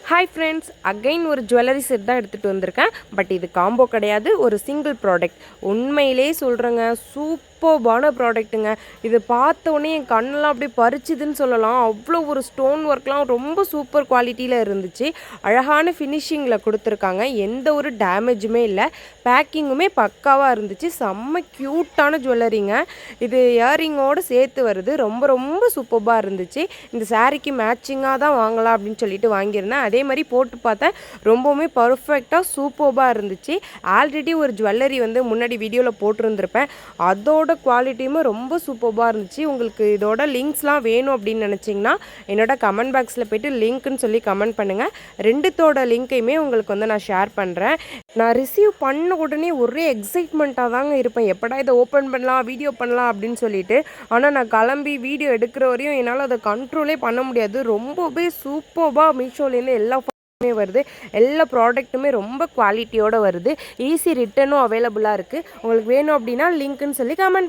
Hi friends, again ஒரு jewellery set தான் எடுத்துகிட்டு வந்திருக்கேன். பட் இது காம்போ கிடையாது, ஒரு சிங்கிள் ப்ராடக்ட். உண்மையிலே சொல்கிறேங்க, சூப்பர்பான ப்ராடக்ட்டுங்க. இது பார்த்தோன்னே என் கண்ணெலாம் அப்படியே பறிச்சுதுன்னு சொல்லலாம். அவ்வளோ ஒரு ஸ்டோன் ஒர்க்லாம் ரொம்ப சூப்பர் குவாலிட்டியில் இருந்துச்சு. அழகான ஃபினிஷிங்கில் கொடுத்துருக்காங்க. எந்த ஒரு டேமேஜுமே இல்லை. பேக்கிங்குமே பக்காவாக இருந்துச்சு. செம்ம க்யூட்டான ஜுவல்லரிங்க. இது இயரிங்கோடு சேர்த்து வருது. ரொம்ப ரொம்ப சூப்பர்பாக இருந்துச்சு. இந்த சாரீக்கு மேட்சிங்காக தான் வாங்கலாம் அப்படின்னு சொல்லிட்டு வாங்கியிருந்தேன். அதே மாதிரி போட்டு பார்த்தேன், ரொம்பவுமே பர்ஃபெக்டாக சூப்பர்பாக இருந்துச்சு. ஆல்ரெடி ஒரு ஜுவல்லரி வந்து முன்னாடி வீடியோவில் போட்டிருந்திருப்பேன். அதோட குவாலிட்டியுமே ரொம்ப சூப்பர்பாக இருந்துச்சு. உங்களுக்கு இதோட லிங்க்ஸ்லாம் வேணும் அப்படின்னு நினச்சிங்கன்னா என்னோட கமெண்ட் பாக்ஸில் போய்ட்டு லிங்க்குன்னு சொல்லி கமெண்ட் பண்ணுங்கள். ரெண்டுத்தோட லிங்க்கையுமே உங்களுக்கு வந்து நான் ஷேர் பண்ணுறேன். நான் ரிசீவ் பண்ண உடனே ஒரே எக்ஸைட்மெண்ட்டாக தாங்க இருப்பேன். எப்படா இதை ஓப்பன் பண்ணலாம், வீடியோ பண்ணலாம் அப்படின்னு சொல்லிட்டு. ஆனால் நான் கிளம்பி வீடியோ எடுக்கிற வரையும் என்னால் அதை கண்ட்ரோலே பண்ண முடியாது. ரொம்பவே சூப்பர்பாக மீஷோலேருந்து எல்லா வருது. எல்லா ப்ராடக்ட்டுமே ரொம்ப குவாலிட்டியோடு வருது. ஈஸி ரிட்டனும் அவைலபிளாக இருக்குது. உங்களுக்கு வேணும் அப்படின்னா லிங்க்குன்னு சொல்லி கமெண்ட்